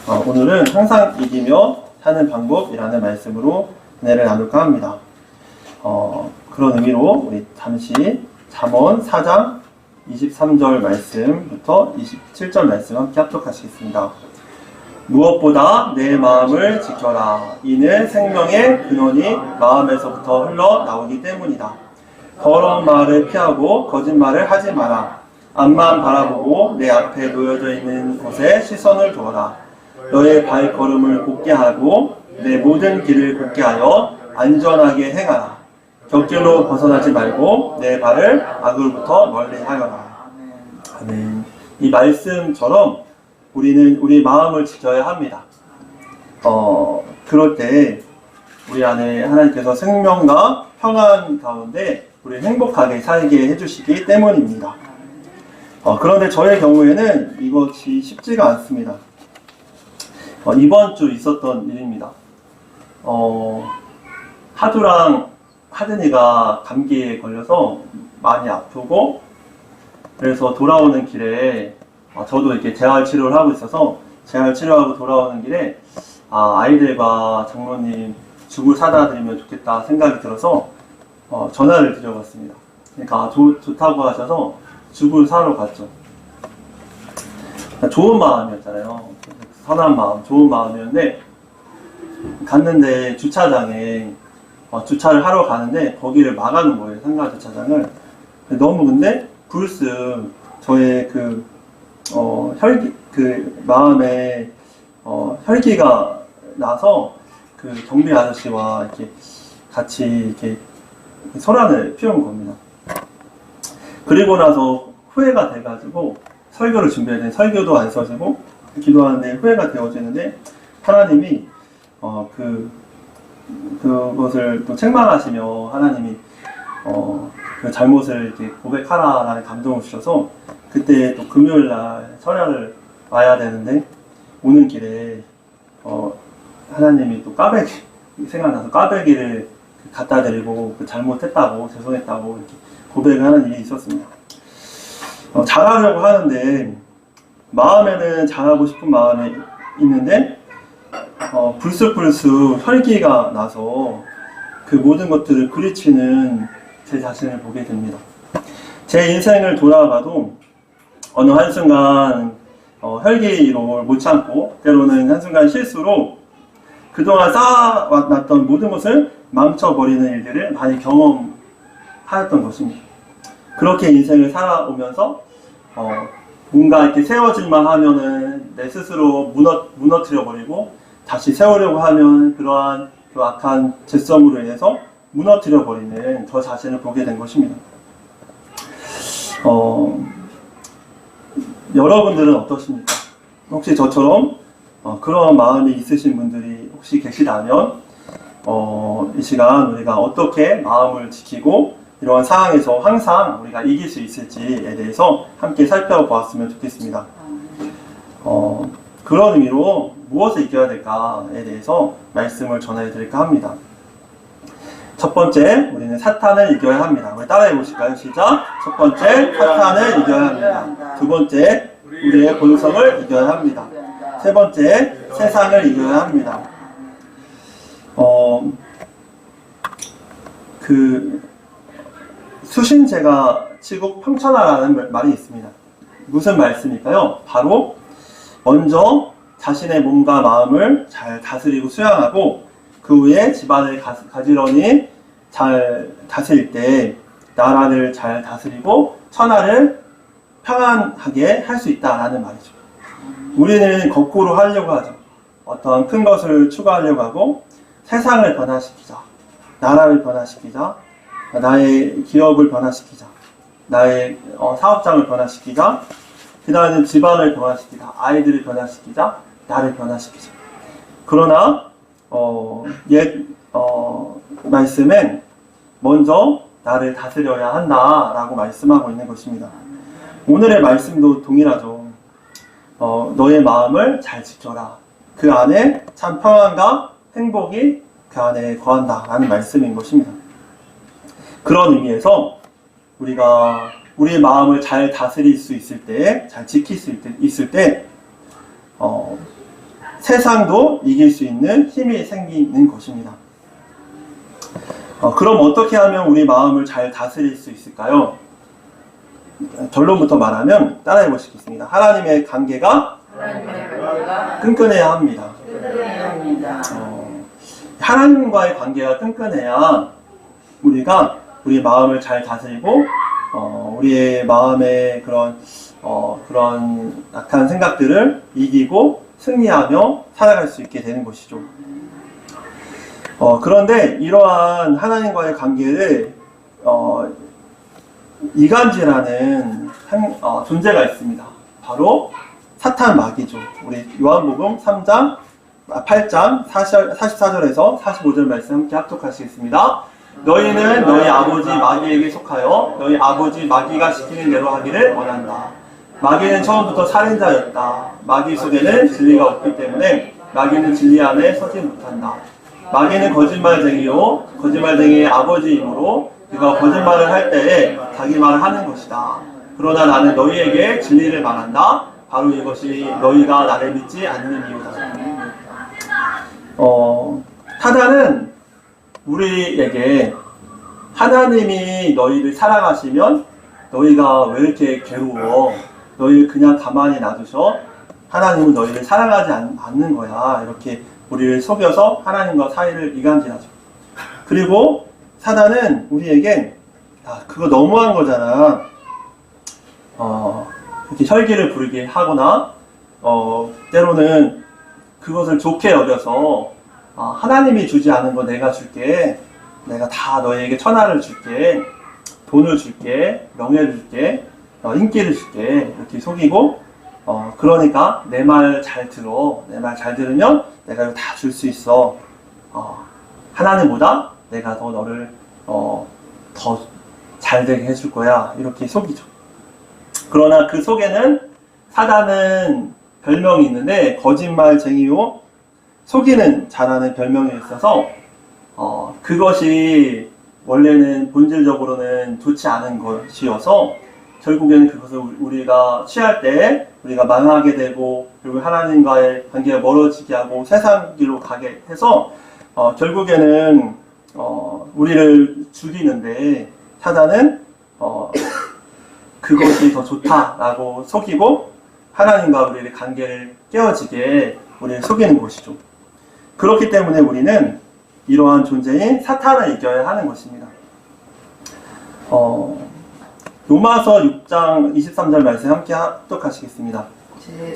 오늘은 항상 이기며 사는 방법이라는 말씀으로 은혜를 나눌까 합니다. 그런 의미로 우리 잠시 잠언 4장 23절 말씀부터 27절 말씀 함께 합독하시겠습니다. 무엇보다 내 마음을 지켜라. 이는 생명의 근원이 마음에서부터 흘러나오기 때문이다. 더러운 말을 피하고 거짓말을 하지 마라. 앞만 바라보고 내 앞에 놓여져 있는 곳에 시선을 두어라. 너의 발걸음을 곧게 하고 내 모든 길을 곧게 하여 안전하게 행하라. 곁길로 벗어나지 말고 내 발을 악으로부터 멀리 하여라. 아멘. 이 말씀처럼 우리는 우리 마음을 지켜야 합니다. 그럴 때 우리 안에 하나님께서 생명과 평안 가운데 우리를 행복하게 살게 해주시기 때문입니다. 그런데 저의 경우에는 이것이 쉽지가 않습니다. 이번 주 있었던 일입니다. 하두랑 하든이가 감기에 걸려서 많이 아프고, 그래서 돌아오는 길에 저도 이렇게 재활치료를 하고 있어서 재활치료하고 돌아오는 길에 아이들과 장모님 죽을 사다 드리면 좋겠다 생각이 들어서 전화를 드려봤습니다. 그러니까 좋다고 하셔서 죽을 사러 갔죠. 좋은 마음이었잖아요. 선한 마음, 좋은 마음이었는데 갔는데 주차장에 주차를 하러 가는데 거기를 막아놓은 거예요. 상가 주차장을. 너무 근데 불쑥 저의 마음에 혈기가 나서 그 경비 아저씨와 이렇게 같이 이렇게 소란을 피운 겁니다. 그리고 나서 후회가 돼가지고 설교를 준비해야 되는데 설교도 안 써지고 기도하는데 후회가 되어지는데 하나님이 그것을 또 책망하시며 하나님이 그 잘못을 이렇게 고백하라라는 감동을 주셔서 그때 또 금요일날 설야를 와야 되는데 오는 길에 하나님이 또 까베기 생각나서 까베기를 갖다 드리고 잘못했다고 죄송했다고 이렇게 고백을 하는 일이 있었습니다. 잘하려고 하는데 마음에는 잘하고 싶은 마음이 있는데 불쑥불쑥 혈기가 나서 그 모든 것들을 그르치는 제 자신을 보게 됩니다. 제 인생을 돌아봐도 어느 한순간 혈기로 못 참고 때로는 한순간 실수로 그동안 쌓아놨던 모든 것을 망쳐버리는 일들을 많이 경험하였던 것입니다. 그렇게 인생을 살아오면서 뭔가 이렇게 세워질만 하면은 내 스스로 무너뜨려버리고 다시 세우려고 하면 그러한 그 악한 죄성으로 인해서 무너뜨려버리는 저 자신을 보게 된 것입니다. 여러분들은 어떠십니까? 혹시 저처럼 그런 마음이 있으신 분들이 혹시 계시다면 이 시간 우리가 어떻게 마음을 지키고 이러한 상황에서 항상 우리가 이길 수 있을지에 대해서 함께 살펴보았으면 좋겠습니다. 그런 의미로 무엇을 이겨야 될까에 대해서 말씀을 전해 드릴까 합니다. 첫 번째, 우리는 사탄을 이겨야 합니다. 우리 따라해 보실까요? 시작! 첫 번째, 사탄을 이겨야 합니다. 두 번째, 우리의 본성을 이겨야 합니다. 세 번째, 세상을 이겨야 합니다. 수신제가 치국 평천하라는 말이 있습니다. 무슨 말씀일까요? 바로 먼저 자신의 몸과 마음을 잘 다스리고 수양하고 그 후에 집안을 가지런히 잘 다스릴 때 나라를 잘 다스리고 천하를 평안하게 할 수 있다라는 말이죠. 우리는 거꾸로 하려고 하죠. 어떠한 큰 것을 추구하려고 하고 세상을 변화시키자, 나라를 변화시키자, 나의 기업을 변화시키자, 나의 사업장을 변화시키자, 그 다음에 집안을 변화시키자, 아이들을 변화시키자, 나를 변화시키자. 그러나 말씀엔 먼저 나를 다스려야 한다라고 말씀하고 있는 것입니다. 오늘의 말씀도 동일하죠. 너의 마음을 잘 지켜라. 그 안에 참 평안과 행복이 그 안에 거한다라는 말씀인 것입니다. 그런 의미에서 우리가 우리의 마음을 잘 다스릴 수 있을 때, 잘 지킬 수 있을 때 세상도 이길 수 있는 힘이 생기는 것입니다. 그럼 어떻게 하면 우리 마음을 잘 다스릴 수 있을까요? 결론부터 말하면 따라해 보시겠습니다. 하나님의 관계가 끈끈해야 합니다. 하나님과의 관계가 끈끈해야 우리가 우리 마음을 잘 다스리고 우리의 마음의 그런 악한 생각들을 이기고 승리하며 살아갈 수 있게 되는 것이죠. 그런데 이러한 하나님과의 관계를 이간질하는 존재가 있습니다. 바로 사탄 마귀죠. 우리 요한복음 8장 44절에서 45절 말씀 함께 합독하시겠습니다. 너희는 너희 아버지 마귀에게 속하여 너희 아버지 마귀가 시키는 대로 하기를 원한다. 마귀는 처음부터 살인자였다. 마귀 속에는 진리가 없기 때문에 마귀는 진리 안에 서지 못한다. 마귀는 거짓말쟁이요 거짓말쟁이의 아버지이므로 그가 거짓말을 할 때에 자기 말을 하는 것이다. 그러나 나는 너희에게 진리를 말한다. 바로 이것이 너희가 나를 믿지 않는 이유다. 사단은 우리에게 하나님이 너희를 사랑하시면 너희가 왜 이렇게 괴로워? 너희를 그냥 가만히 놔두셔? 하나님은 너희를 사랑하지 않는 거야. 이렇게 우리를 속여서 하나님과 사이를 이간질하죠. 그리고 사단은 우리에게 그거 너무한 거잖아. 이렇게 혈기를 부리게 하거나 때로는 그것을 좋게 여겨서 하나님이 주지 않은 거 내가 줄게. 내가 다 너희에게 천하를 줄게. 돈을 줄게. 명예를 줄게. 인기를 줄게. 이렇게 속이고 그러니까 내 말 잘 들어. 내 말 잘 들으면 내가 이거 다 줄 수 있어. 하나님보다 내가 더 너를 더 잘되게 해줄 거야. 이렇게 속이죠. 그러나 그 속에는 사단은 별명이 있는데 거짓말쟁이요 속이는 자라는 별명이 있어서 그것이 원래는 본질적으로는 좋지 않은 것이어서 결국에는 그것을 우리가 취할 때 우리가 망하게 되고 그리고 하나님과의 관계가 멀어지게 하고 세상 길로 가게 해서 결국에는 우리를 죽이는데 사단은 그것이 더 좋다라고 속이고 하나님과 우리의 관계를 깨어지게 우리를 속이는 것이죠. 그렇기 때문에 우리는 이러한 존재인 사탄을 이겨야 하는 것입니다. 로마서 6장 23절 말씀 함께 합독하시겠습니다.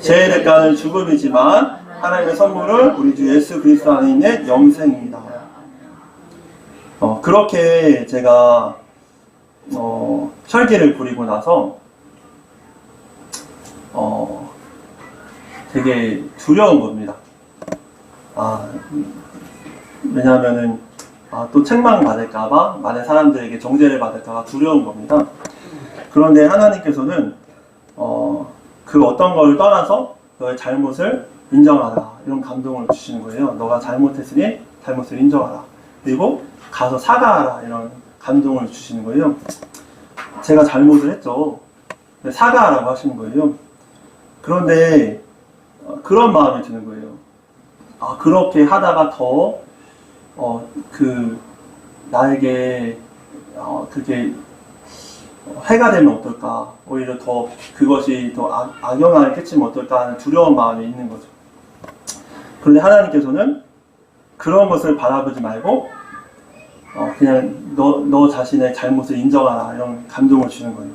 죄의 대가는 죽음이지만 하나님의 선물은 우리 주 예수 그리스도 안에 있는 영생입니다. 그렇게 제가 혈기를 부리고 나서 되게 두려운 겁니다. 왜냐하면은 또 책망 받을까봐 많은 사람들에게 정죄를 받을까봐 두려운 겁니다. 그런데 하나님께서는 그 어떤 걸 떠나서 너의 잘못을 인정하라 이런 감동을 주시는 거예요. 너가 잘못했으니 잘못을 인정하라. 그리고 가서 사과하라 이런 감동을 주시는 거예요. 제가 잘못을 했죠. 사과하라고 하시는 거예요. 그런데 그런 마음이 드는 거예요. 그렇게 하다가 더 나에게 그게 해가 되면 어떨까? 오히려 더 그것이 더 악영향을 끼치면 어떨까 하는 두려운 마음이 있는 거죠. 그런데 하나님께서는 그런 것을 바라보지 말고 그냥 너 자신의 잘못을 인정하라 이런 감동을 주는 거예요.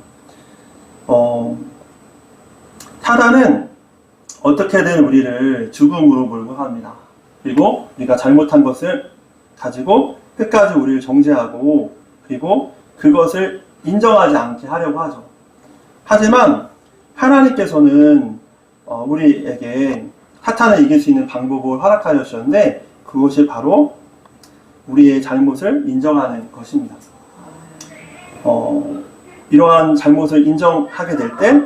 사단은 어떻게든 우리를 죽음으로 몰고 합니다. 그리고 우리가 잘못한 것을 가지고 끝까지 우리를 정죄하고 그리고 그것을 인정하지 않게 하려고 하죠. 하지만 하나님께서는 우리에게 사탄을 이길 수 있는 방법을 허락하여 주셨는데 그것이 바로 우리의 잘못을 인정하는 것입니다. 이러한 잘못을 인정하게 될 때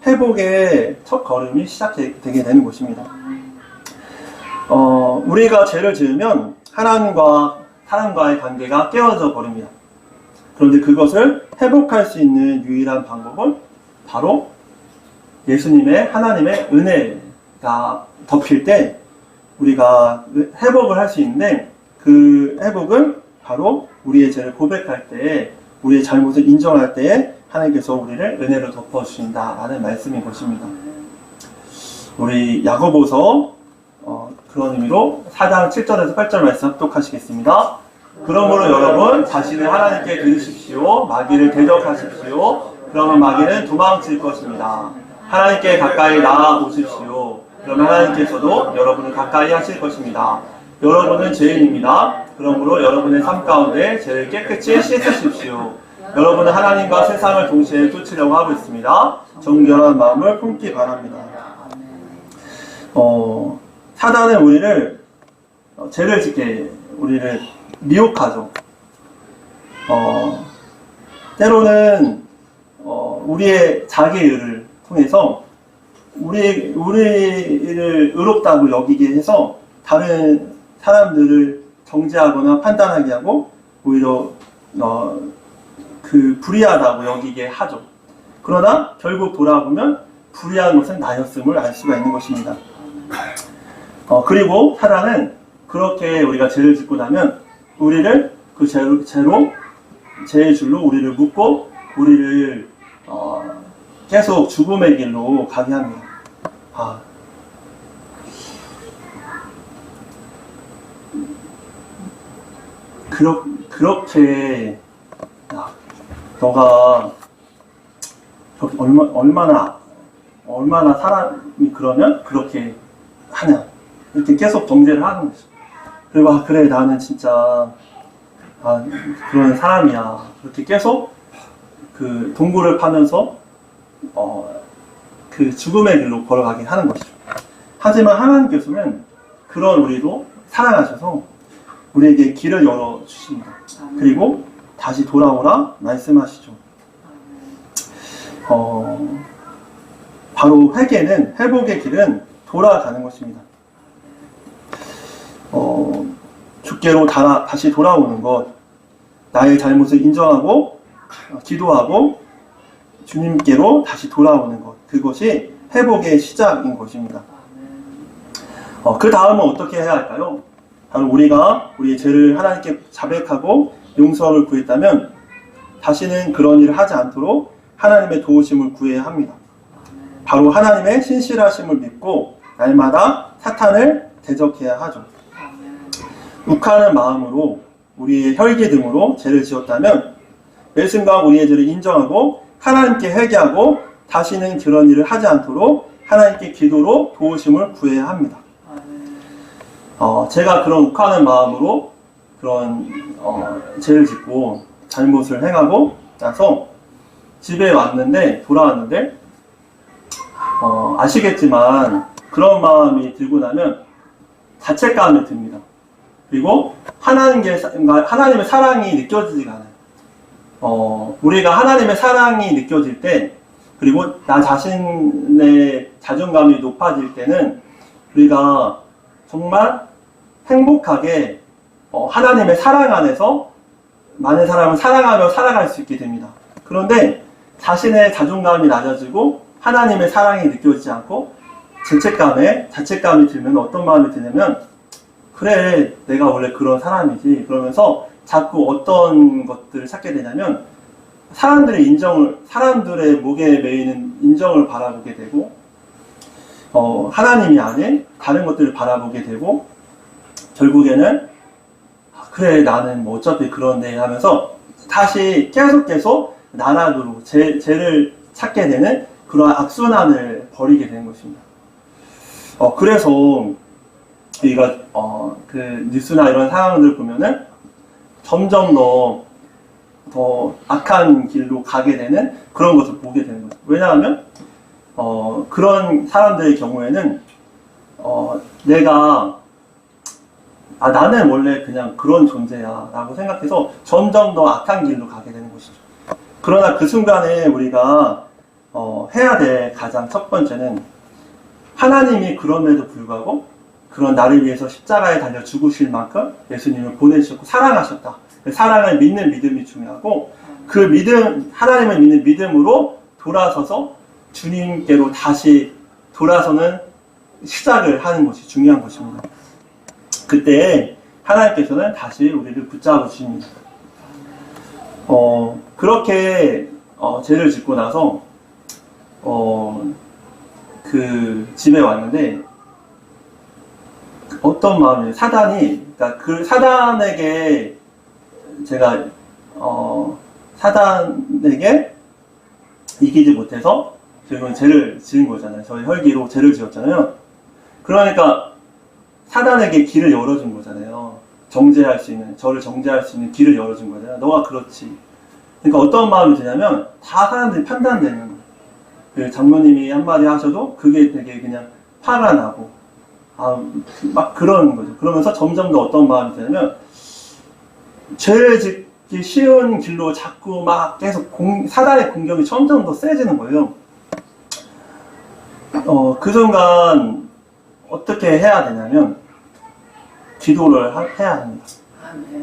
회복의 첫 걸음이 시작되게 되는 것입니다. 우리가 죄를 지으면 하나님과 사람과의 관계가 깨어져 버립니다. 그런데 그것을 회복할 수 있는 유일한 방법은 바로 예수님의 하나님의 은혜가 덮일 때 우리가 회복을 할 수 있는데 그 회복은 바로 우리의 죄를 고백할 때에 우리의 잘못을 인정할 때에 하나님께서 우리를 은혜로 덮어주신다라는 말씀인 것입니다. 우리 야고보서 그런 의미로 4장 7절에서 8절 말씀 합독하시겠습니다. 그러므로 여러분 자신을 하나님께 드리십시오. 마귀를 대적하십시오. 그러면 마귀는 도망칠 것입니다. 하나님께 가까이 나아오십시오. 그러면 하나님께서도 여러분을 가까이 하실 것입니다. 여러분은 죄인입니다. 그러므로 여러분의 삶 가운데 죄를 깨끗이 씻으십시오. 여러분은 하나님과 세상을 동시에 쫓으려고 하고 있습니다. 정결한 마음을 품기 바랍니다. 사단은 우리를 죄를 짓게 우리를 미혹하죠. 때로는 우리의 자기의를 통해서 우리를 의롭다고 여기게 해서 다른 사람들을 정죄하거나 판단하게 하고 오히려 불의하다고 여기게 하죠. 그러나 결국 돌아보면 불의한 것은 나였음을 알 수가 있는 것입니다. 그리고 사단은 그렇게 우리가 죄를 짓고 나면 우리를 그 죄의 줄로 우리를 묶고 우리를 계속 죽음의 길로 가게 합니다. 그렇게 너가 얼마나 사람이 그러면 그렇게 하냐 이렇게 계속 정죄를 하는 거죠. 그리고 그래 나는 진짜 그런 사람이야 그렇게 계속 그 동굴을 파면서 그 죽음의 길로 걸어가게 하는 것이죠. 하지만 하나님께서는 그런 우리도 사랑하셔서 우리에게 길을 열어주십니다. 그리고 다시 돌아오라 말씀하시죠. 바로 회복의 길은 돌아가는 것입니다. 주께로 다시 돌아오는 것, 나의 잘못을 인정하고 기도하고 주님께로 다시 돌아오는 것, 그것이 회복의 시작인 것입니다. 그 다음은 어떻게 해야 할까요? 바로 우리가 우리의 죄를 하나님께 자백하고 용서를 구했다면 다시는 그런 일을 하지 않도록 하나님의 도우심을 구해야 합니다. 바로 하나님의 신실하심을 믿고 날마다 사탄을 대적해야 하죠. 욱하는 마음으로 우리의 혈기 등으로 죄를 지었다면 매 순간 우리의 죄를 인정하고 하나님께 회개하고 다시는 그런 일을 하지 않도록 하나님께 기도로 도우심을 구해야 합니다. 제가 그런 욱하는 마음으로 그런 죄를 짓고 잘못을 행하고 나서 집에 돌아왔는데 아시겠지만 그런 마음이 들고 나면 자책감이 듭니다. 그리고 하나님의 사랑이 느껴지지가 않아요. 우리가 하나님의 사랑이 느껴질 때 그리고 나 자신의 자존감이 높아질 때는 우리가 정말 행복하게 하나님의 사랑 안에서 많은 사람을 사랑하며 살아갈 수 있게 됩니다. 그런데 자신의 자존감이 낮아지고 하나님의 사랑이 느껴지지 않고 자책감이 들면 어떤 마음이 드냐면 그래 내가 원래 그런 사람이지 그러면서 자꾸 어떤 것들을 찾게 되냐면 사람들의 목에 매이는 인정을 바라보게 되고 하나님이 아닌 다른 것들을 바라보게 되고 결국에는 그래 나는 뭐 어차피 그런데 하면서 다시 계속 나락으로 죄를 찾게 되는 그런 악순환을 벌이게 되는 것입니다. 그래서 우리가 그 뉴스나 이런 상황들 보면은 점점 더 악한 길로 가게 되는 그런 것을 보게 되는 거죠. 왜냐하면 그런 사람들의 경우에는 내가 나는 원래 그냥 그런 존재야 라고 생각해서 점점 더 악한 길로 가게 되는 것이죠. 그러나 그 순간에 우리가 해야 될 가장 첫 번째는 하나님이 그럼에도 불구하고 그런 나를 위해서 십자가에 달려 죽으실 만큼 예수님을 보내주셨고 사랑하셨다. 사랑을 믿는 믿음이 중요하고 그 믿음, 하나님을 믿는 믿음으로 돌아서서 주님께로 다시 돌아서는 시작을 하는 것이 중요한 것입니다. 그때 하나님께서는 다시 우리를 붙잡아 주십니다. 그렇게 죄를 짓고 나서 그 집에 왔는데 어떤 마음이에요? 그러니까 그 사단에게 제가 사단에게 이기지 못해서 결국은 죄를 지은 거잖아요. 저희 혈기로 죄를 지었잖아요. 그러니까 사단에게 길을 열어준 거잖아요. 저를 정죄할 수 있는 길을 열어준 거잖아요. 너가 그렇지. 그러니까 어떤 마음이 드냐면 다 사람들이 판단되는 거예요. 그 장로님이 한마디 하셔도 그게 되게 그냥 화가 나고 막 그런 거죠. 그러면서 점점 더 어떤 마음이 드냐면 죄를 짓기 쉬운 길로 자꾸 막 계속 사단의 공격이 점점 더 세지는 거예요. 그 순간 어떻게 해야 되냐면 기도를 해야 합니다.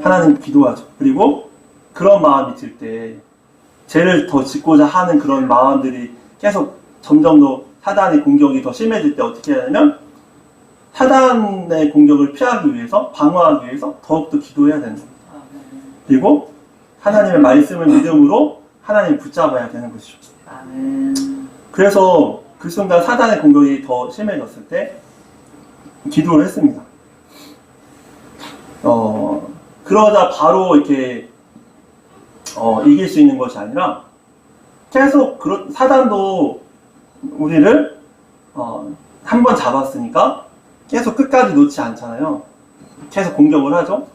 하나님 기도하죠. 그리고 그런 마음이 들 때 죄를 더 짓고자 하는 그런 마음들이 계속 점점 더 사단의 공격이 더 심해질 때 어떻게 해야 하냐면 사단의 공격을 피하기 위해서 방어하기 위해서 더욱더 기도해야 되는 겁니다. 그리고 하나님의 말씀을 믿음으로 하나님을 붙잡아야 되는 것이죠. 그래서 그 순간 사단의 공격이 더 심해졌을 때 기도를 했습니다. 그러자 바로 이렇게 이길 수 있는 것이 아니라 계속 사단도 우리를 한 번 잡았으니까 계속 끝까지 놓지 않잖아요. 계속 공격을 하죠.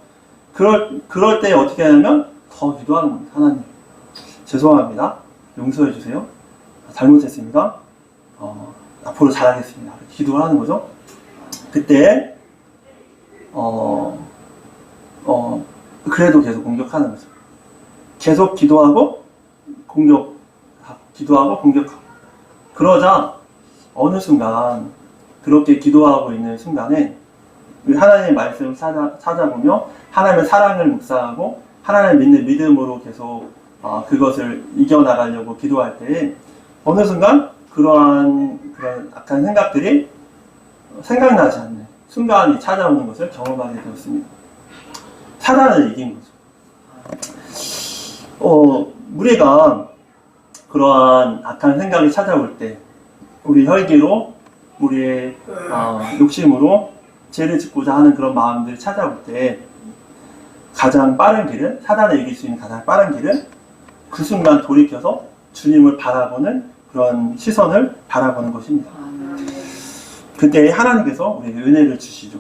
그럴 때 어떻게 하냐면 더 기도하는 겁니다. 하나님 죄송합니다. 용서해 주세요. 잘못했습니다. 앞으로 잘하겠습니다. 기도를 하는 거죠. 그때 그래도 계속 공격하는 거죠. 계속 기도하고 공격하고 그러자 어느 순간 그렇게 기도하고 있는 순간에 하나님의 말씀을 찾아보며 하나님의 사랑을 묵상하고 하나님을 믿는 믿음으로 계속 그것을 이겨나가려고 기도할 때 어느 순간 그런 악한 생각들이 생각나지 않는 순간이 찾아오는 것을 경험하게 되었습니다. 사단을 이긴 거죠. 우리가 그러한 악한 생각이 찾아올 때 우리 혈기로 우리의 욕심으로 죄를 짓고자 하는 그런 마음들이 찾아올 때 가장 빠른 길은 사단을 이길 수 있는 가장 빠른 길은 그 순간 돌이켜서 주님을 바라보는 그런 시선을 바라보는 것입니다. 그때 하나님께서 우리에게 은혜를 주시죠.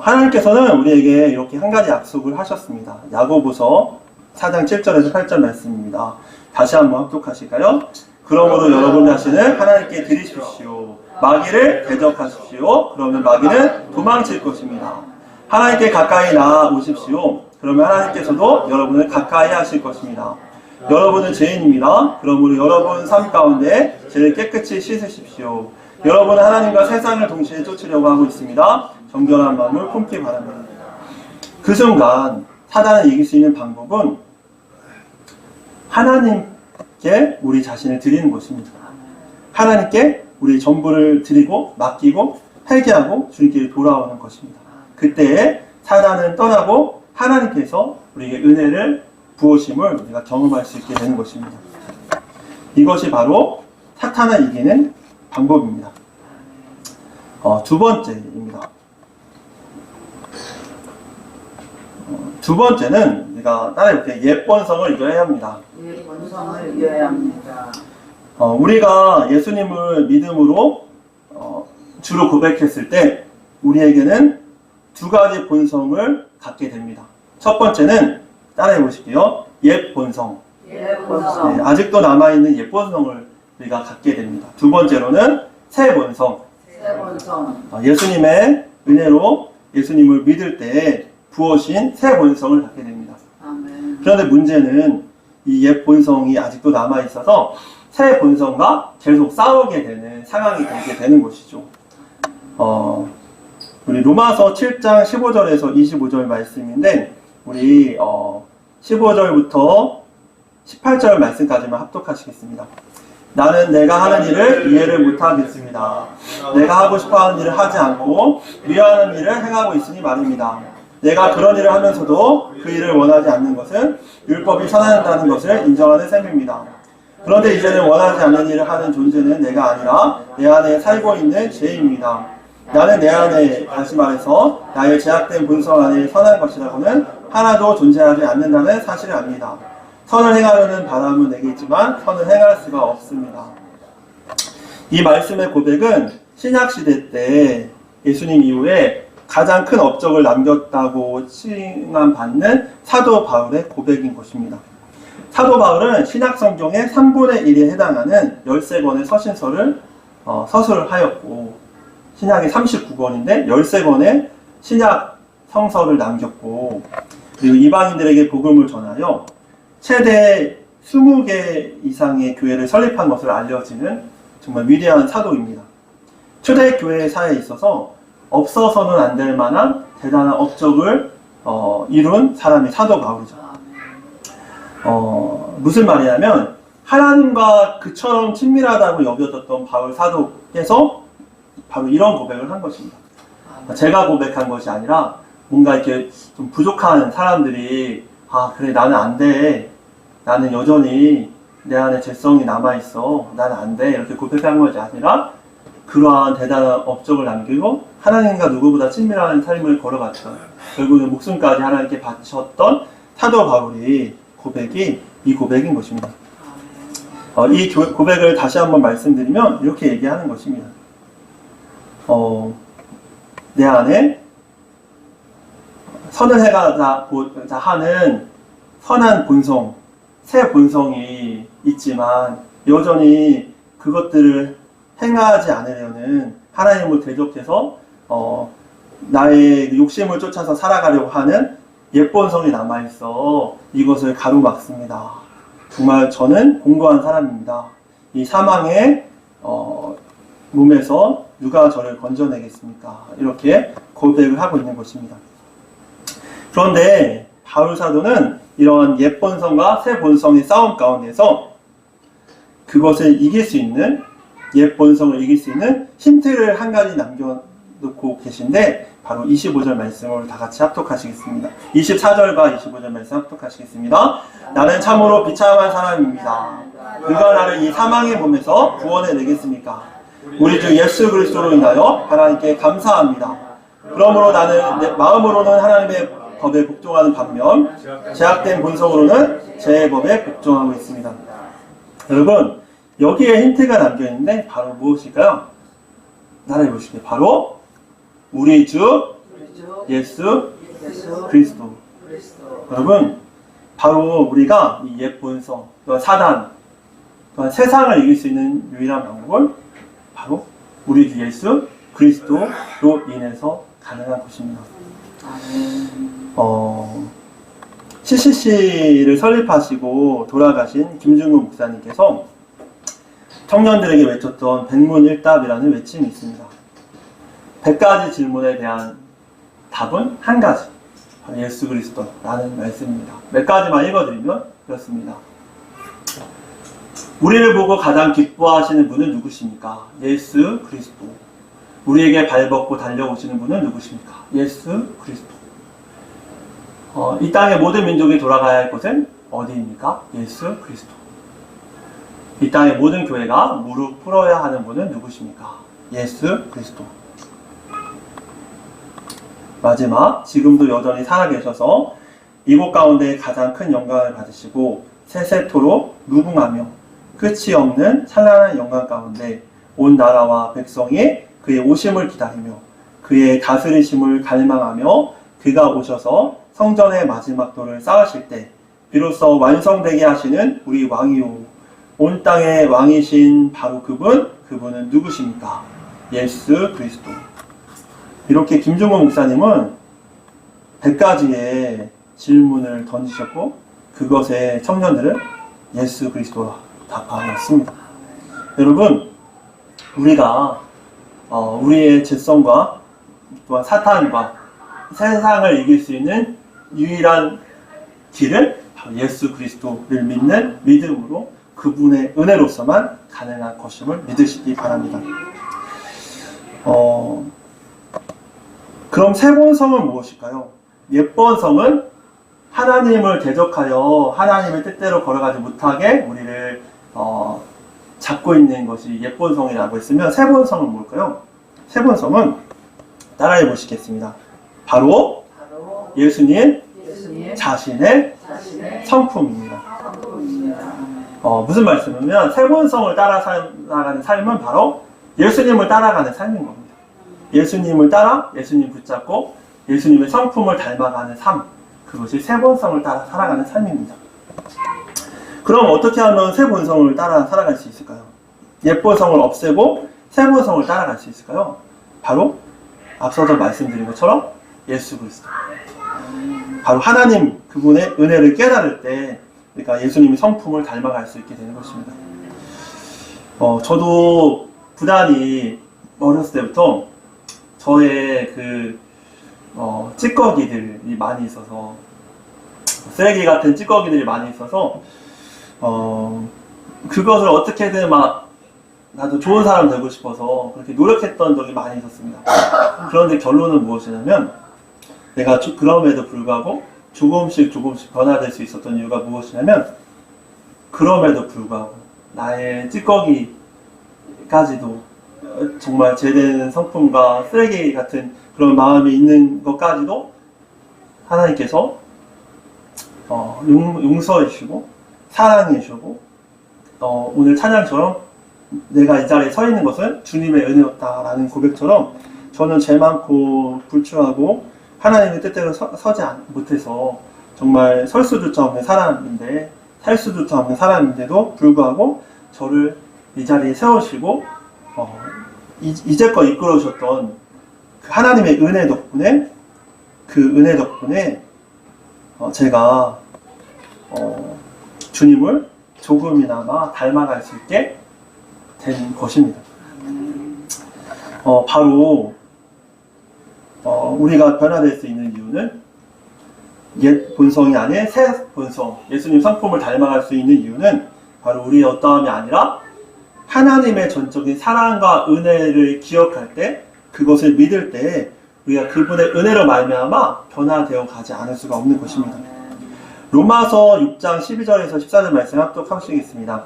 하나님께서는 우리에게 이렇게 한 가지 약속을 하셨습니다. 야고보서 4장 7절에서 8절 말씀입니다. 다시 한번 합독하실까요? 그러므로 여러분 자신을 하나님께 드리십시오. 마귀를 대적하십시오. 그러면 마귀는 도망칠 것입니다. 하나님께 가까이 나아오십시오. 그러면 하나님께서도 여러분을 가까이 하실 것입니다. 여러분은 죄인입니다. 그러므로 여러분 삶 가운데 죄를 깨끗이 씻으십시오. 여러분은 하나님과 세상을 동시에 쫓으려고 하고 있습니다. 정결한 마음을 품기 바랍니다. 그 순간 사단을 이길 수 있는 방법은 하나님께 우리 자신을 드리는 것입니다. 하나님께 우리 전부를 드리고 맡기고 회개하고 주님께 돌아오는 것입니다. 그때 사단은 떠나고 하나님께서 우리에게 은혜를 부으심을 우리가 경험할 수 있게 되는 것입니다. 이것이 바로 사탄을 이기는 방법입니다. 두 번째입니다. 두 번째는 우리가 따라해볼게요. 옛 본성을 이겨야 합니다. 옛 본성을 이겨야 합니다. 우리가 예수님을 믿음으로 주로 고백했을 때 우리에게는 두 가지 본성을 갖게 됩니다. 첫 번째는 따라해보실게요. 옛 본성. 옛 본성. 네, 아직도 남아있는 옛 본성을 우리가 갖게 됩니다. 두 번째로는 새 본성. 새 본성. 예수님의 은혜로 예수님을 믿을 때 부어신 새 본성을 갖게 됩니다. 아멘. 그런데 문제는 이 옛 본성이 아직도 남아있어서 새 본성과 계속 싸우게 되는 상황이 되게 되는 것이죠. 우리 로마서 7장 15절에서 25절 말씀인데 우리 15절부터 18절 말씀까지만 합독하시겠습니다. 나는 내가 하는 일을 이해를 못하겠습니다. 내가 하고 싶어하는 일을 하지 않고 미워하는 일을 행하고 있으니 말입니다. 내가 그런 일을 하면서도 그 일을 원하지 않는 것은 율법이 선하다는 것을 인정하는 셈입니다. 그런데 이제는 원하지 않는 일을 하는 존재는 내가 아니라 내 안에 살고 있는 죄입니다. 나는 내 안에, 다시 말해서 나의 제약된 본성 안에 선한 것이라고는 하나도 존재하지 않는다는 사실을 압니다. 선을 행하려는 바람은 내게 있지만 선을 행할 수가 없습니다. 이 말씀의 고백은 신약시대 때 예수님 이후에 가장 큰 업적을 남겼다고 칭함받는 사도 바울의 고백인 것입니다. 사도 바울은 신약 성경의 3분의 1에 해당하는 13권의 서신서를 서술하였고, 신약이 39권인데 13권의 신약 성서를 남겼고, 그리고 이방인들에게 복음을 전하여 최대 20개 이상의 교회를 설립한 것으로 알려지는 정말 위대한 사도입니다. 초대교회사에 있어서 없어서는 안 될 만한 대단한 업적을 이룬 사람이 사도 바울이죠. 무슨 말이냐면 하나님과 그처럼 친밀하다고 여겨졌던 바울 사도께서 바로 이런 고백을 한 것입니다. 제가 고백한 것이 아니라 뭔가 이렇게 좀 부족한 사람들이 그래 나는 안 돼. 나는 여전히 내 안에 죄성이 남아있어. 나는 안 돼. 이렇게 고백한 것이 아니라 그러한 대단한 업적을 남기고 하나님과 누구보다 친밀한 삶을 걸어갔던, 결국은 목숨까지 하나님께 바쳤던 사도 바울이 이 고백인 것입니다. 이 고백을 다시 한번 말씀드리면 이렇게 얘기하는 것입니다. 내 안에 선을 해가자 하는 선한 본성, 새 본성이 있지만 여전히 그것들을 행하지 않으려는, 하나님을 대적해서 나의 욕심을 쫓아서 살아가려고 하는 옛본성이 남아있어 이것을 가로막습니다. 정말 저는 공고한 사람입니다. 이 사망의 몸에서 누가 저를 건져내겠습니까? 이렇게 고백을 하고 있는 것입니다. 그런데 바울 사도는 이러한 옛 본성과 새 본성의 싸움 가운데서 그것을 이길 수 있는, 옛 본성을 이길 수 있는 힌트를 한 가지 남겨놓고 계신데, 바로 25절 말씀을 다 같이 합독하시겠습니다. 24절과 25절 말씀 합독하시겠습니다. 나는 참으로 비참한 사람입니다. 누가 나를 이 사망의 몸에서 구원해 내겠습니까? 우리 주 예수 그리스도로 인하여 하나님께 감사합니다. 그러므로 나는 내 마음으로는 하나님의 법에 복종하는 반면 제약된 본성으로는 제 법에 복종하고 있습니다. 여러분, 여기에 힌트가 남겨있는데 바로 무엇일까요? 나를 보시게, 바로 우리 주 예수 그리스도. 여러분, 바로 우리가 이 옛 본성, 또한 사단, 또한 세상을 이길 수 있는 유일한 방법은 바로 우리 주 예수 그리스도로 인해서 가능한 것입니다. CCC를 설립하시고 돌아가신 김중근 목사님께서 청년들에게 외쳤던 백문일답이라는 외침이 있습니다. 100가지 질문에 대한 답은 한 가지, 바로 예수 그리스도라는 말씀입니다. 몇 가지만 읽어드리면 이렇습니다. 우리를 보고 가장 기뻐하시는 분은 누구십니까? 예수 그리스도. 우리에게 발벗고 달려오시는 분은 누구십니까? 예수 그리스도. 이 땅의 모든 민족이 돌아가야 할 곳은 어디입니까? 예수 그리스도. 이 땅의 모든 교회가 무릎 꿇어야 하는 분은 누구십니까? 예수 그리스도. 마지막, 지금도 여전히 살아계셔서 이곳 가운데 가장 큰 영광을 받으시고 세세토록 무궁하며 끝이 없는 찬란한 영광 가운데 온 나라와 백성이 그의 오심을 기다리며 그의 다스리심을 갈망하며 그가 오셔서 성전의 마지막 돌을 쌓으실 때 비로소 완성되게 하시는 우리 왕이요, 온 땅의 왕이신 바로 그분은 누구십니까? 예수 그리스도. 이렇게 김중근 목사님은 100가지의 질문을 던지셨고 그것에 청년들은 예수 그리스도라 답하였습니다. 여러분, 우리가 우리의 죄성과 또한 사탄과 세상을 이길 수 있는 유일한 길은 바로 예수 그리스도를 믿는 믿음으로 그분의 은혜로서만 가능한 것임을 믿으시기 바랍니다. 그럼 세 본성은 무엇일까요? 옛 본성은 하나님을 대적하여 하나님의 뜻대로 걸어가지 못하게 우리를 잡고 있는 것이 옛 본성이라고 했으면 세 본성은 뭘까요? 세 본성은 따라해 보시겠습니다. 바로 예수님 자신의 성품입니다. 무슨 말씀이냐면 세 본성을 따라 살아가는 삶은 바로 예수님을 따라가는 삶인 겁니다. 예수님을 따라 예수님 붙잡고 예수님의 성품을 닮아가는 삶, 그것이 세 본성을 따라 살아가는 삶입니다. 그럼 어떻게 하면 세 본성을 따라 살아갈 수 있을까요? 옛 본성을 없애고 세 본성을 따라갈 수 있을까요? 바로 앞서서 말씀드린 것처럼 예수 그리스도, 바로 하나님 그분의 은혜를 깨달을 때 그러니까 예수님의 성품을 닮아갈 수 있게 되는 것입니다. 저도 부단히 어렸을 때부터 저의 찌꺼기들이 많이 있어서, 쓰레기 같은 찌꺼기들이 많이 있어서 그것을 어떻게든 나도 좋은 사람 되고 싶어서 그렇게 노력했던 적이 많이 있었습니다. 그런데 결론은 무엇이냐면 내가 그럼에도 불구하고 조금씩 변화될 수 있었던 이유가 무엇이냐면, 그럼에도 불구하고 나의 찌꺼기까지도 정말 제대된 성품과 쓰레기 같은 그런 마음이 있는 것까지도 하나님께서 용서해 주시고 사랑해 주시고, 오늘 찬양처럼 내가 이 자리에 서 있는 것은 주님의 은혜였다라는 고백처럼 저는 죄 많고 불충하고 하나님의 뜻대로 서지 못해서 정말 설 수조차 없는 사람인데, 살 수조차 없는 사람인데도 불구하고 저를 이 자리에 세우시고 이제껏 이끌어 주셨던 그 하나님의 은혜 덕분에, 그 은혜 덕분에 제가 주님을 조금이나마 닮아갈 수 있게 된 것입니다. 바로 우리가 변화될 수 있는 이유는 옛 본성이 아닌 새 본성, 예수님 성품을 닮아갈 수 있는 이유는 바로 우리의 어떠함이 아니라 하나님의 전적인 사랑과 은혜를 기억할 때, 그것을 믿을 때 우리가 그분의 은혜로 말미암아 변화되어 가지 않을 수가 없는 것입니다. 로마서 6장 12절에서 14절 말씀 합독하시겠습니다.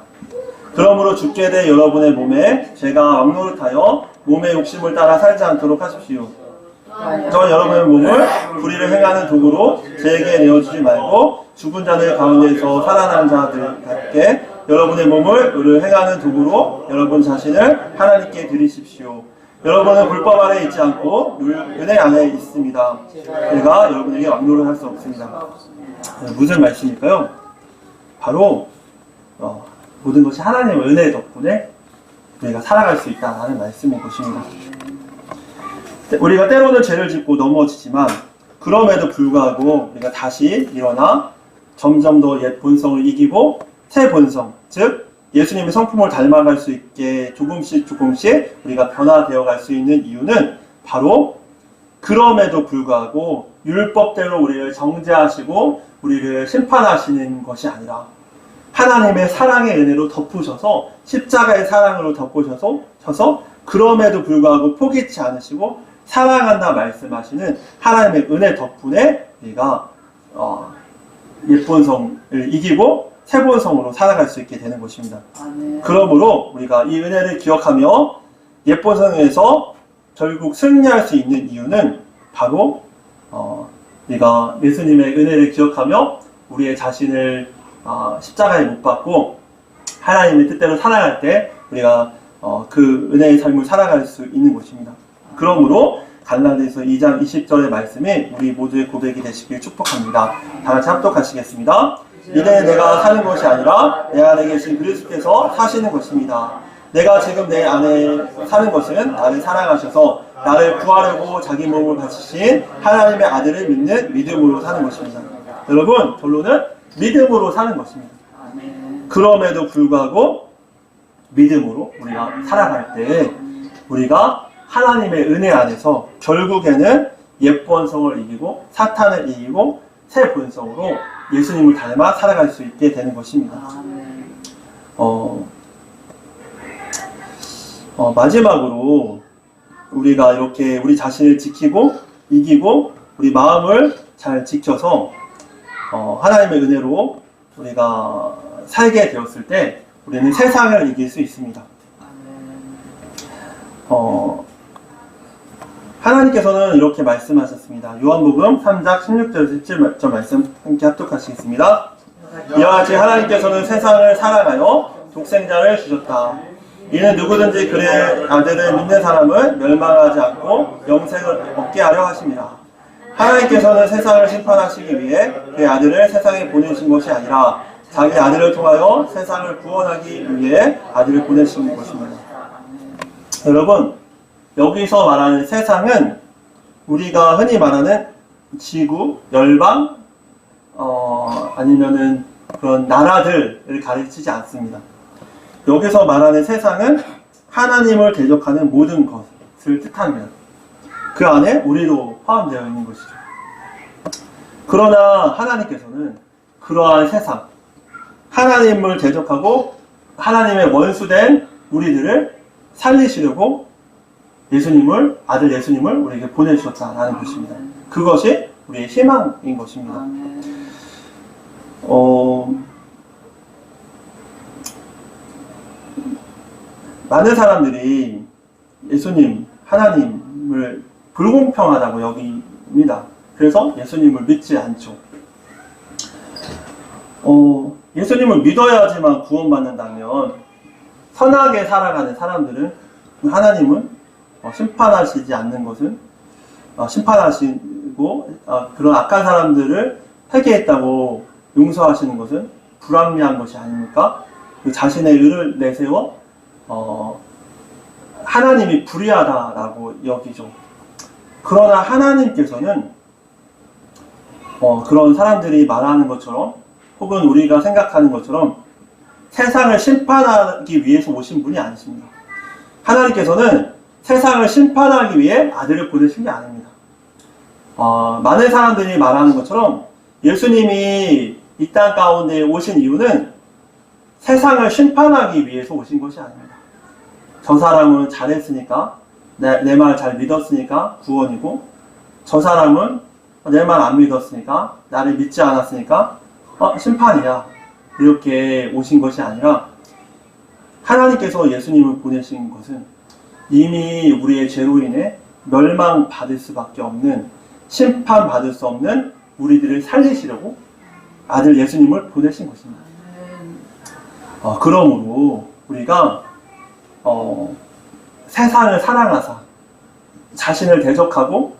그러므로 죽게 된 여러분의 몸에 죄가 왕노릇하여 몸의 욕심을 따라 살지 않도록 하십시오. 저 여러분의 몸을 불의를 행하는 도구로 죄에게 내어주지 말고 죽은 자들 가운데서 살아난 자들 같게 여러분의 몸을 의를 행하는 도구로 여러분 자신을 하나님께 드리십시오. 여러분은 불법 아래 있지 않고 은혜 안에 있습니다. 그가 여러분에게 왕노릇할 수 없습니다. 무슨 말씀일까요? 바로 모든 것이 하나님의 은혜 덕분에 우리가 살아갈 수 있다는 말씀인 것입니다. 우리가 때로는 죄를 짓고 넘어지지만 그럼에도 불구하고 우리가 다시 일어나 점점 더 옛 본성을 이기고 새 본성, 즉 예수님의 성품을 닮아갈 수 있게 조금씩 우리가 변화되어 갈 수 있는 이유는 바로 그럼에도 불구하고 율법대로 우리를 정죄하시고 우리를 심판하시는 것이 아니라 하나님의 사랑의 은혜로 덮으셔서, 십자가의 사랑으로 덮으셔서 그럼에도 불구하고 포기치 않으시고 사랑한다 말씀하시는 하나님의 은혜 덕분에 우리가 옛 본성을 이기고 새 본성으로 살아갈 수 있게 되는 것입니다. 그러므로 우리가 이 은혜를 기억하며 옛 본성에서 결국 승리할 수 있는 이유는 바로 우리가 예수님의 은혜를 기억하며 우리의 자신을 십자가에 못 박고 하나님의 뜻대로 살아갈 때 우리가 그 은혜의 삶을 살아갈 수 있는 것입니다. 그러므로 갈라디아서 2장 20절의 말씀이 우리 모두의 고백이 되시길 축복합니다. 다 같이 합독하시겠습니다. 이제 내가 사는 것이 아니라 내 안에 계신 그리스도께서 사시는 것입니다. 내가 지금 내 안에 사는 것은 나를 사랑하셔서 나를 구하려고 자기 몸을 바치신 하나님의 아들을 믿는 믿음으로 사는 것입니다. 여러분, 결론은 믿음으로 사는 것입니다. 그럼에도 불구하고 믿음으로 우리가 살아갈 때 우리가 하나님의 은혜 안에서 결국에는 옛 본성을 이기고 사탄을 이기고 새 본성으로 예수님을 닮아 살아갈 수 있게 되는 것입니다. 마지막으로 우리가 이렇게 우리 자신을 지키고 이기고 우리 마음을 잘 지켜서 하나님의 은혜로 우리가 살게 되었을 때 우리는 세상을 이길 수 있습니다. 하나님께서는 이렇게 말씀하셨습니다. 요한복음 3장 16절 17절 말씀 함께 합독하시겠습니다. 이와 같이 하나님께서는 세상을 사랑하여 독생자를 주셨다. 이는 누구든지 그의 아들을 믿는 사람은 멸망하지 않고 영생을 얻게 하려 하심이라. 하나님께서는 세상을 심판하시기 위해 그의 아들을 세상에 보내신 것이 아니라 자기 아들을 통하여 세상을 구원하기 위해 아들을 보내신 것입니다. 여러분, 여기서 말하는 세상은 우리가 흔히 말하는 지구, 열방, 아니면은 그런 나라들을 가르치지 않습니다. 여기서 말하는 세상은 하나님을 대적하는 모든 것을 뜻합니다. 그 안에 우리도 포함되어 있는 것이죠. 그러나 하나님께서는 그러한 세상, 하나님을 대적하고 하나님의 원수된 우리들을 살리시려고 아들 예수님을 우리에게 보내주셨다라는 것입니다. 그것이 우리의 희망인 것입니다. 많은 사람들이 예수님, 하나님을 불공평하다고 여깁니다. 그래서 예수님을 믿지 않죠. 예수님을 믿어야지만 구원받는다면 선하게 살아가는 사람들은 하나님은 심판하시지 않는 것은 심판하시고 그런 악한 사람들을 회개했다고 용서하시는 것은 불합리한 것이 아닙니까? 자신의 의를 내세워 하나님이 불의하다라고 여기죠. 그러나 하나님께서는 그런 사람들이 말하는 것처럼 혹은 우리가 생각하는 것처럼 세상을 심판하기 위해서 오신 분이 아니십니다. 하나님께서는 세상을 심판하기 위해 아들을 보내신 게 아닙니다. 많은 사람들이 말하는 것처럼 예수님이 이 땅 가운데 오신 이유는 세상을 심판하기 위해서 오신 것이 아닙니다. 저 사람은 잘했으니까 내 말 잘 믿었으니까 구원이고, 저 사람은 내 말 안 믿었으니까, 나를 믿지 않았으니까 심판이야, 이렇게 오신 것이 아니라 하나님께서 예수님을 보내신 것은 이미 우리의 죄로 인해 멸망받을 수밖에 없는, 심판받을 수 없는 우리들을 살리시려고 아들 예수님을 보내신 것입니다. 그러므로 우리가 세상을 사랑하사 자신을 대적하고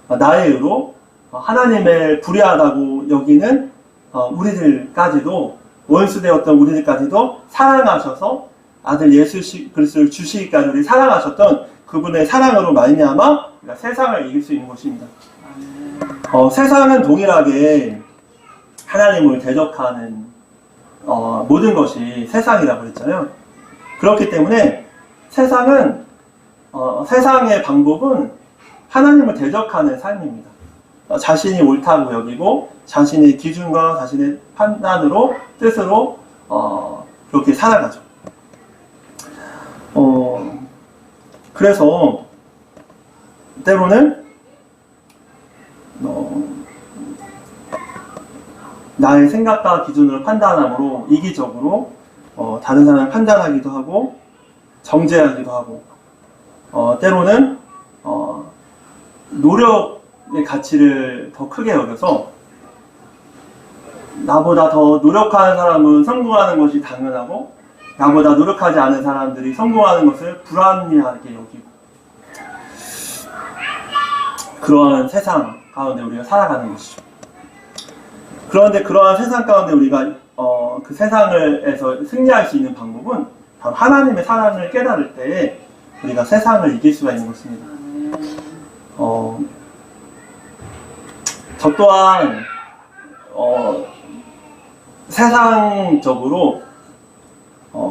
나의 의로 하나님을 불의하다고 여기는 우리들까지도, 원수되었던 우리들까지도 사랑하셔서 아들 예수 그리스도를 주시기까지 우리 사랑하셨던 그분의 사랑으로 말미암아 우리가 세상을 이길 수 있는 것입니다. 세상은 동일하게 하나님을 대적하는 모든 것이 세상이라고 그랬잖아요. 그렇기 때문에 세상의 방법은 하나님을 대적하는 삶입니다. 자신이 옳다고 여기고 자신의 기준과 자신의 판단으로, 뜻으로 그렇게 살아가죠. 그래서 때로는 나의 생각과 기준으로 판단함으로 이기적으로 다른 사람을 판단하기도 하고 정죄하기도 하고, 때로는 노력의 가치를 더 크게 여겨서 나보다 더 노력하는 사람은 성공하는 것이 당연하고 나보다 노력하지 않은 사람들이 성공하는 것을 불합리하게 여기고, 그러한 세상 가운데 우리가 살아가는 것이죠. 그런데 그러한 세상 가운데 우리가 그 세상에서 승리할 수 있는 방법은 바로 하나님의 사랑을 깨달을 때 우리가 세상을 이길 수가 있는 것입니다. 저 또한 세상적으로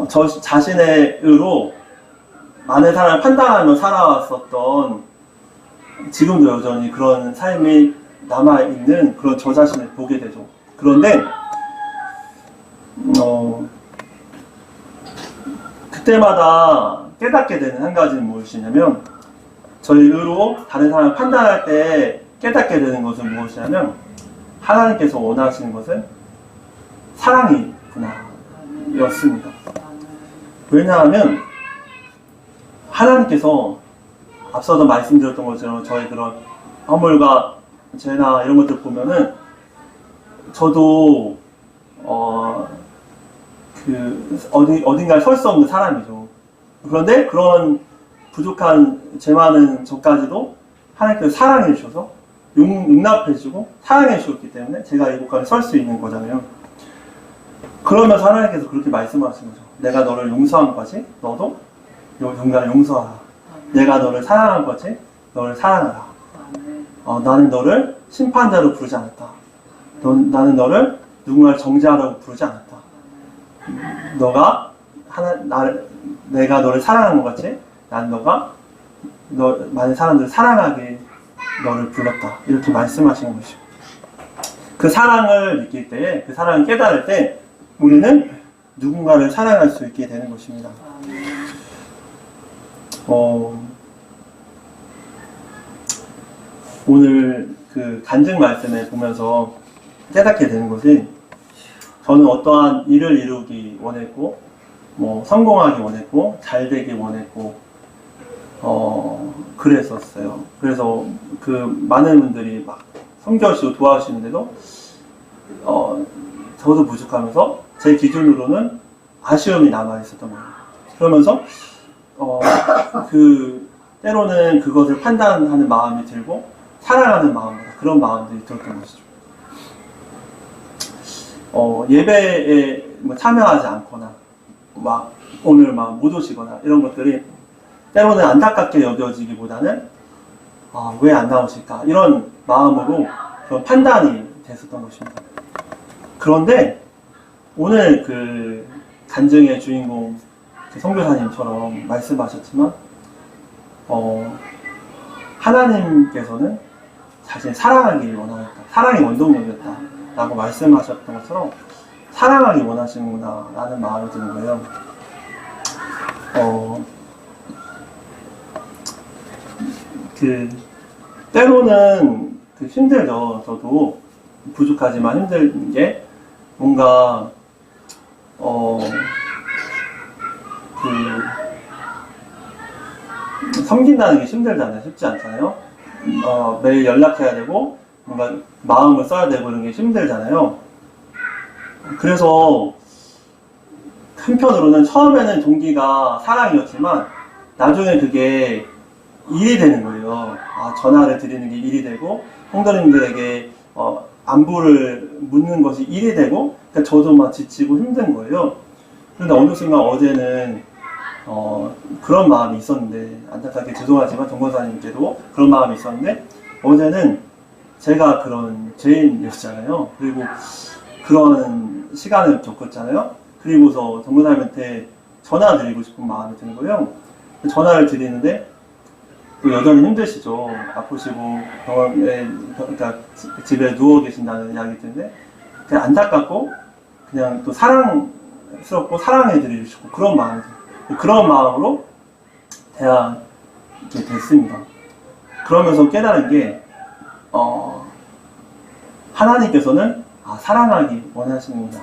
저 자신의 의로 많은 사람을 판단하며 살아왔었던, 지금도 여전히 그런 삶이 남아있는 그런 저 자신을 보게 되죠. 그런데 그때마다 깨닫게 되는 한 가지는 무엇이냐면, 저희 의로 다른 사람을 판단할 때 깨닫게 되는 것은 무엇이냐면, 하나님께서 원하시는 것은 사랑이구나 였습니다. 왜냐하면 하나님께서 앞서도 말씀드렸던 것처럼 저희 그런 허물과 죄나 이런 것들 보면은 저도 어딘가에 설 수 없는 사람이죠. 그런데 그런 부족한 죄 많은 저까지도 하나님께서 사랑해 주셔서 용납해 주고 사랑해 주셨기 때문에 제가 이 곳까지 설 수 있는 거잖아요. 그러면서 하나님께서 그렇게 말씀하시는 거죠. 내가 너를 용서한 거지 너도 누군가를 용서하라. 내가 너를 사랑한 거지 너를 사랑하라. 나는 너를 심판자로 부르지 않았다. 나는 너를 누군가를 정죄하라고 부르지 않았다. 내가 너를 사랑한 것 같이 난 많은 사람들을 사랑하게 너를 불렀다. 이렇게 말씀하시는 것이죠. 그 사랑을 느낄 때, 그 사랑을 깨달을 때 우리는 누군가를 사랑할 수 있게 되는 것입니다. 오늘 그 간증 말씀에 보면서 깨닫게 되는 것이, 저는 어떠한 일을 이루기 원했고, 성공하기 원했고, 잘 되기 원했고, 그랬었어요. 그래서 그 많은 분들이 막 섬겨주시고 도와주시는데도, 저도 부족하면서 제 기준으로는 아쉬움이 남아있었던 거예요. 그러면서, 때로는 그것을 판단하는 마음이 들고, 사랑하는 마음보다 그런 마음들이 들었던 것이죠. 예배에 참여하지 않거나, 오늘 못 오시거나, 이런 것들이 때로는 안타깝게 여겨지기보다는, 왜 안 나오실까? 이런 마음으로 그런 판단이 됐었던 것입니다. 그런데, 오늘 그 간증의 주인공, 선교사님처럼 말씀하셨지만, 하나님께서는 자신을 사랑하기 원하였다. 사랑이 원동력이었다. 라고 말씀하셨던 것처럼 사랑하기 원하시는구나 라는 마음이 드는 거예요. 때로는 힘들죠. 저도 부족하지만 힘든 게 뭔가 섬긴다는 게 힘들잖아요. 쉽지 않잖아요. 매일 연락해야 되고 뭔가 마음을 써야 되고 이런 게 힘들잖아요. 그래서 한편으로는 처음에는 동기가 사랑이었지만 나중에 그게 일이 되는 거예요. 전화를 드리는 게 일이 되고 성도님들에게 안부를 묻는 것이 일이 되고, 그러니까 저도 막 지치고 힘든 거예요. 그런데 어느 순간 어제는 그런 마음이 있었는데, 안타깝게 죄송하지만 정권사님께도 그런 마음이 있었는데, 어제는 제가 그런 죄인이었잖아요. 그리고 그런 시간을 겪었잖아요. 그리고서 정권사님한테 전화 드리고 싶은 마음이 드는 거예요. 전화를 드리는데 또 여전히 힘드시죠. 아프시고 병원에, 그러니까 집에 누워 계신다는 이야기 때문에 그냥 안타깝고 그냥 또 사랑스럽고 사랑해드리고 싶고 그런 마음이 들어요. 그런 마음으로 대하게 됐습니다. 그러면서 깨달은 게 하나님께서는 사랑하기 원하시는구나.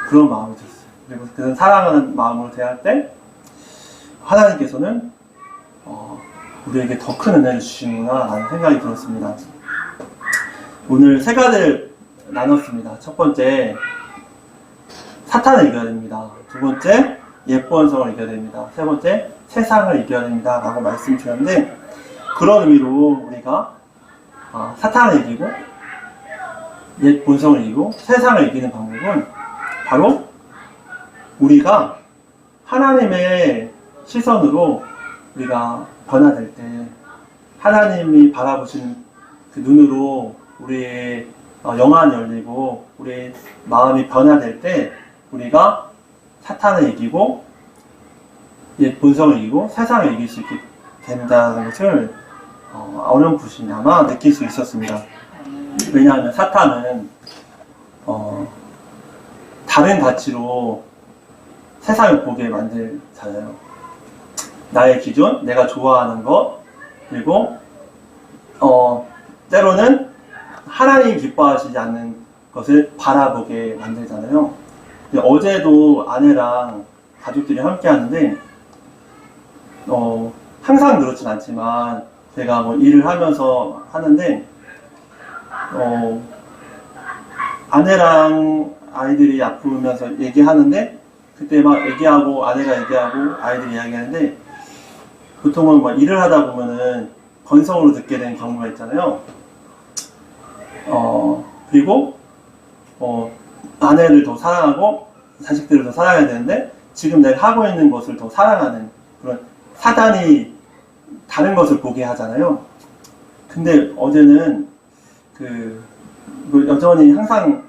그런 마음이 들었어요. 그리고 그 사랑하는 마음으로 대할 때 하나님께서는 우리에게 더 큰 은혜를 주시는구나 라는 생각이 들었습니다. 오늘 세 가지를 나눴습니다. 첫 번째, 사탄을 이겨야 됩니다. 두 번째, 예쁜 성을 이겨야 됩니다. 세 번째, 세상을 이겨야 됩니다. 라고 말씀 주셨는데, 그런 의미로 우리가 사탄을 이기고 옛 본성을 이기고 세상을 이기는 방법은 바로 우리가 하나님의 시선으로 우리가 변화될 때, 하나님이 바라보시는 그 눈으로 우리의 영안이 열리고 우리의 마음이 변화될 때 우리가 사탄을 이기고 옛 본성을 이기고 세상을 이길 수 있게 된다는 것을 어렴풋이 아마 느낄 수 있었습니다. 왜냐하면 사탄은 다른 가치로 세상을 보게 만들잖아요. 나의 기준, 내가 좋아하는 것, 그리고 때로는 하나님 기뻐하시지 않는 것을 바라보게 만들잖아요. 어제도 아내랑 가족들이 함께 하는데 항상 그렇진 않지만 제가 뭐 일을 하면서 하는데 아내랑 아이들이 아프면서 얘기하는데 그때 막 얘기하고 아내가 얘기하고 아이들이 이야기하는데 보통은 뭐 일을 하다 보면은 건성으로 듣게 되는 경우가 있잖아요. 그리고 아내를 더 사랑하고 자식들을 더 사랑해야 되는데 지금 내가 하고 있는 것을 더 사랑하는 그런 사단이 다른 것을 보게 하잖아요. 근데 어제는 여전히 항상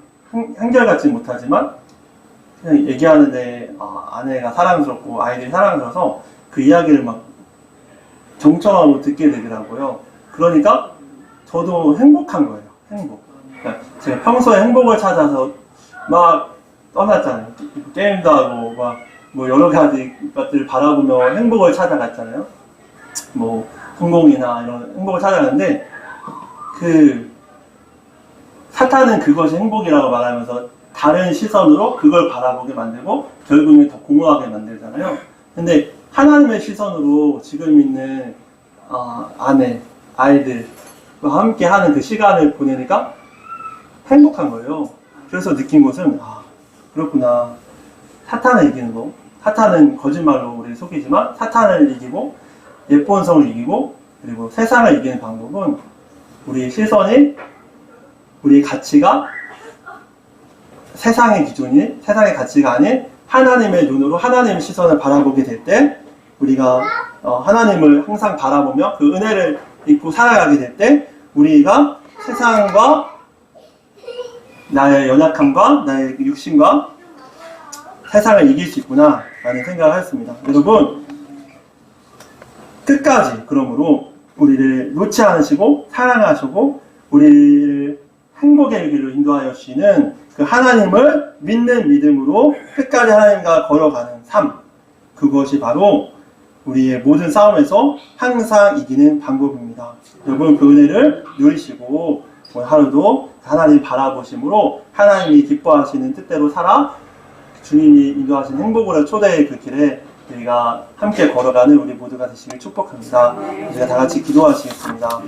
한결같지 못하지만 그냥 얘기하는데 아내가 사랑스럽고 아이들이 사랑스러워서 그 이야기를 막 경청하고 듣게 되더라고요. 그러니까 저도 행복한 거예요. 행복. 그러니까 제가 평소에 행복을 찾아서 막 떠났잖아요. 게임도 하고 막 뭐 여러 가지 것들을 바라보며 행복을 찾아갔잖아요. 뭐 성공이나 이런 행복을 찾아갔는데 사탄은 그것이 행복이라고 말하면서 다른 시선으로 그걸 바라보게 만들고 결국엔 더 공허하게 만들잖아요. 근데 하나님의 시선으로 지금 있는 아내, 아이들과 함께 하는 그 시간을 보내니까 행복한 거예요. 그래서 느낀 것은 그렇구나. 사탄을 이기는 거. 사탄은 거짓말로 우리를 속이지만 사탄을 이기고 예본성을 이기고 그리고 세상을 이기는 방법은 우리의 시선이 우리의 가치가 세상의 기준이 세상의 가치가 아닌 하나님의 눈으로 하나님의 시선을 바라보게 될 때 우리가 하나님을 항상 바라보며 그 은혜를 입고 살아가게 될 때 우리가 세상과 나의 연약함과 나의 육신과 세상을 이길 수 있구나 라는 생각을 했습니다. 여러분 끝까지 그러므로 우리를 놓지 않으시고 사랑하시고 우리를 행복의 길로 인도하여 주시는 그 하나님을 믿는 믿음으로 끝까지 하나님과 걸어가는 삶, 그것이 바로 우리의 모든 싸움에서 항상 이기는 방법입니다. 여러분 그 은혜를 누리시고 오늘 하루도 하나님 바라보심으로 하나님이 기뻐하시는 뜻대로 살아 주님이 인도하신 행복을 초대의 그 길에 우리가 함께 걸어가는 우리 모두가 되시길 축복합니다. 우리가 다 같이 기도하시겠습니다.